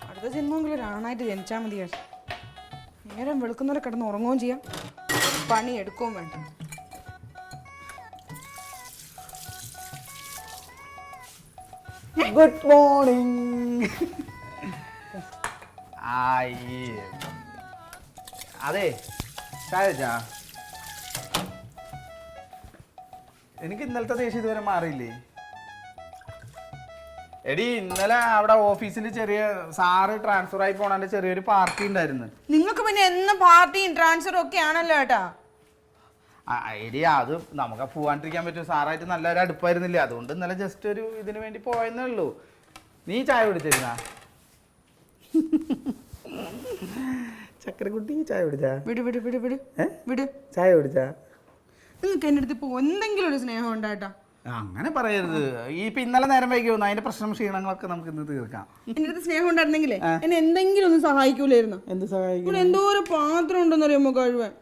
അടുത്ത ജന്മമെങ്കിലും ഒരാണായിട്ട് ജനിച്ചാൽ മതി. നേരം വെളുക്കുന്നവരെ കിടന്ന് ഉറങ്ങുകയും ചെയ്യാം, പണി എടുക്കുകയും വേണ്ട. Good morning. അതെ ചായ എനിക്ക് ഇന്നലത്തെ ദേഷ്യം ഇതുവരെ മാറിയില്ലേ? എടി ഇന്നലെ അവിടെ ഓഫീസിൽ ചെറിയ സാറ് ട്രാൻസ്ഫർ ആയി പോണതിന്റെ ചെറിയൊരു പാർട്ടി ഉണ്ടായിരുന്നു. നിങ്ങൾക്ക് പിന്നെ എന്നും പാർട്ടിയും ട്രാൻസ്ഫറും ഒക്കെ ആണല്ലോ ഏട്ടാ. എടി അത് നമുക്ക് പോവാണ്ടിരിക്കാൻ പറ്റും. സാറായിട്ട് നല്ലൊരു അടുപ്പായിരുന്നില്ലേ, അതുകൊണ്ട് ഇന്നലെ ജസ്റ്റ് ഒരു ഇതിന് വേണ്ടി പോയെന്നേ ഉള്ളൂ. നീ ചായ കുടിച്ചിരുന്നാ? ചക്കരക്കുട്ടി ചായ കുടിച്ചാ? വിട് വിട് വിട് വിട് വിട്. ചായ കുടിച്ചാ? നിങ്ങൾക്ക് എൻ്റെ അടുത്ത് ഇപ്പോൾ എന്തെങ്കിലും ഒരു സ്നേഹം ഉണ്ടായിട്ടാ? അങ്ങനെ പറയരുത്. ഇപ്പൊ ഇന്നലെ നേരം വൈകി വന്നു, അതിന്റെ പ്രശ്നം ക്ഷീണങ്ങളൊക്കെ നമുക്ക് ഇന്ന് തീർക്കാം. എൻ്റെ അടുത്ത് സ്നേഹം ഉണ്ടായിരുന്നെങ്കിലേ എന്നെ എന്തെങ്കിലും ഒന്ന് സഹായിക്കൂലായിരുന്നു. എന്ത് സഹായിക്കും? എന്തോരം പാത്രം ഉണ്ടെന്നറിയാമോ കഴുവാൻ.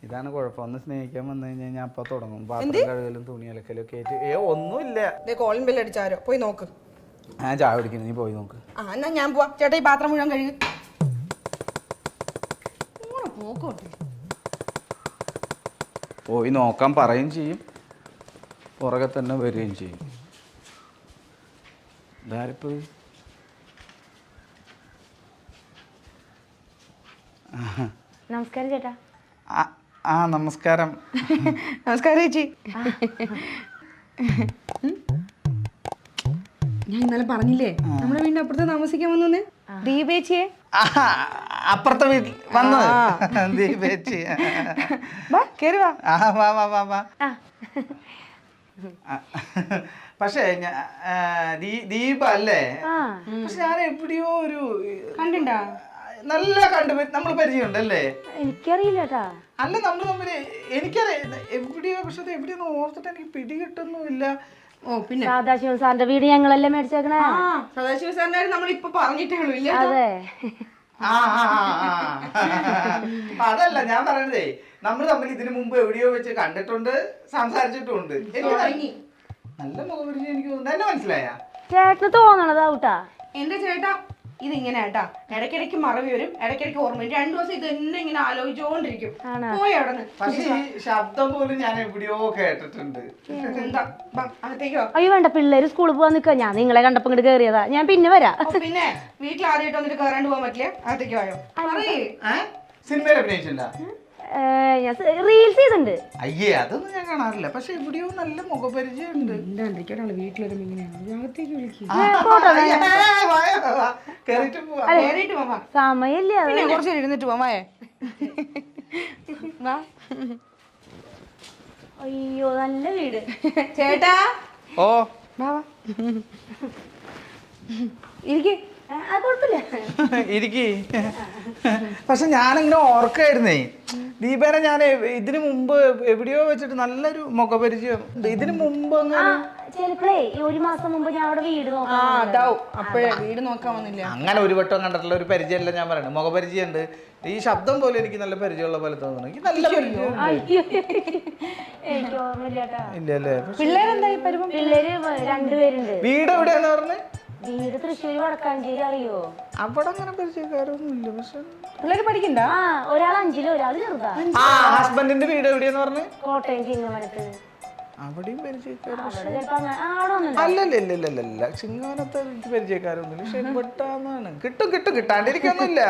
ഇതാണ് കുഴപ്പം. ഒന്ന് സ്നേഹിക്കാൻ വന്നു കഴിഞ്ഞാൽ ഞാൻ അപ്പൊ തുടങ്ങും പാത്രം കഴുകലും തുണി അലക്കലും ഒക്കെ ആയിട്ട്. ഒന്നുമില്ല. കോളിംഗ് ബെല്ല് അടിച്ചാരോ, പോയി നോക്ക്. ഞാൻ ചായ കുടിക്കുന്നു, നീ പോയി നോക്ക്. എന്നാ ഞാൻ പോവാ. ചേട്ടാ ഈ പാത്രം മുഴുവൻ കഴുകി പോക്കോട്ടെ. പോയി നോക്കാൻ പറയുകയും ചെയ്യും, പുറകെ തന്നെ വരികയും ചെയ്യും. ഇതാരിപ്പോയി? നമസ്കാരം ചേട്ടാ. നമസ്കാരം. നമസ്കാരം ചേച്ചി. ഞാൻ ഇന്നലെ പറഞ്ഞില്ലേ നമ്മുടെ വീടിന്റെ അപ്പുറത്ത് താമസിക്കാൻ വന്നു ദീപേച്ചിയെ. അപ്പുറത്തെ വീട്ടിൽ വന്നു ദീപേച്ചി. കേറി വാ. വാ വാ വാ വാ. പക്ഷേ ദീപ അല്ലേ? പക്ഷെ ഞാൻ എവിടെയോ ഒരു കണ്ടിണ്ടാ? നല്ല നമ്മൾ പരിചയമുണ്ട് അല്ലേ? എനിക്കറിയില്ല ചേട്ടാ. അല്ല നമ്മൾ തമ്മില് എനിക്കറിയാം എവിടെയോ, പക്ഷെ അത് എവിടെയൊന്നും ഓർത്തിട്ട് എനിക്ക് പിടികിട്ടൊന്നുമില്ല. ഓ പിന്നെ സദാശിവൻ സാറിന്റെ വീട് ഞങ്ങളല്ലേ മേടിച്ചേക്കണേ. സദാശിവ സാറിന്റെ നമ്മൾ ഇപ്പൊ പറഞ്ഞിട്ടേ ഉള്ളൂ. ഇല്ല അതെ. അതല്ല ഞാൻ പറയണതേ, നമ്മൾ തമ്മിൽ ഇതിനു മുമ്പ് എവിടെയോ വെച്ച് കണ്ടിട്ടുണ്ട്, സംസാരിച്ചിട്ടുണ്ട്. നല്ല മുഖപരിചയം എനിക്ക് തോന്നുന്നു. എന്നെ മനസ്സിലായ? ചേട്ടന് തോന്നണതാവൂട്ടാ. എന്റെ ചേട്ടാ ഇതിങ്ങനെ കേട്ടാ, ഇടയ്ക്കിടയ്ക്ക് മറവി വരും, ഇടയ്ക്കിടയ്ക്ക് ഓർമ്മ വരും. 2 ദിവസം ഇത് തന്നെ ഇങ്ങനെ ആലോചിച്ചോണ്ടിരിക്കും. പോയി അവിടെ നിന്ന്. പക്ഷെ ഈ ശബ്ദം പോലും ഞാൻ എവിടെയോ കേട്ടിട്ടുണ്ട്. എന്താ അകത്തേക്കോ? അയ്യോ വേണ്ട, പിള്ളേര് സ്കൂളിൽ പോവാൻ നിൽക്കുക. ഞാൻ നിങ്ങളെ കണ്ടപ്പോ ഇങ്ങോട്ട് കയറിയതാ. ഞാൻ പിന്നെ വരാം. പിന്നെ വീട്ടിൽ ആദ്യമായിട്ട് വന്നിട്ട് കയറാണ്ട് പോകാൻ പറ്റില്ല. അകത്തേക്ക് വായോ. സിനിമയിൽ അഭിനയിച്ചിട്ടുണ്ടാ? ഞാൻ റീൽസ് ചെയ്തിട്ടുണ്ട്. അയ്യേ അതൊന്നും ഞാൻ കാണാറില്ല. പക്ഷെ എവിടെയോ നല്ല മുഖപരിചയം ഉണ്ട്. വീട്ടിലൊരു ഇങ്ങനെയാണ്. അകത്തേക്ക് വിളിക്കും. സമയല്ലേ, കുറച്ച് ഇരുന്നിട്ട് പോവായേ. അയ്യോ നല്ല വീട്. ചേട്ടാ ഓ ഇരിക്കേ. ഇരിക്കി. പക്ഷെ ഞാനിങ്ങനെ ഓർക്കായിരുന്നേ ദീപേനെ, ഞാൻ ഇതിനു മുമ്പ് എവിടെയോ വെച്ചിട്ട് നല്ലൊരു മുഖപരിചയം. ഇതിനു മുമ്പ് ഒരു മാസം മുമ്പ് ഞാൻ അവിടെ വീട് അപ്പഴേ വീട് നോക്കാൻ വന്നില്ല. അങ്ങനെ ഒരു വട്ടം കണ്ടിട്ടുള്ള ഒരു പരിചയമല്ല ഞാൻ പറയുന്നത്, മുഖപരിചയം ഉണ്ട്. ഈ ശബ്ദം പോലെ എനിക്ക് നല്ല പരിചയമുള്ള പോലെ തോന്നുന്നു. എനിക്ക് നല്ല പരിചയം. എനിക്ക് ഓർമ്മയില്ല. ഇല്ലല്ലേ? പിള്ളേരെന്തായി? പിള്ളേര് 2 പേരുണ്ട്. വീട് എവിടെയാന്ന് പറഞ്ഞേ? വീട് തൃശ്ശൂർ വടക്കാഞ്ചേരി. അറിയോ? അവിടെ അങ്ങനെ പരിചയക്കാരൊന്നും ഇല്ല. പക്ഷെ പിള്ളേര് പഠിക്കണ്ട. ഒരാൾ 5ലും ഒരാൾ ചെറുതാ. ഹസ്ബൻഡിന്റെ വീട് എവിടെയാന്ന് പറഞ്ഞു? കോട്ടയം ചിങ്ങവനത്ത്. അവിടെയും പരിചയക്കാരൻ ചിലപ്പോ അല്ലല്ല ചിങ്ങവനത്തെ പരിചയക്കാരൊന്നുമില്ല. പക്ഷെ പെട്ടാന്നാണ്. കിട്ടും കിട്ടാണ്ടിരിക്കൊന്നുമില്ല.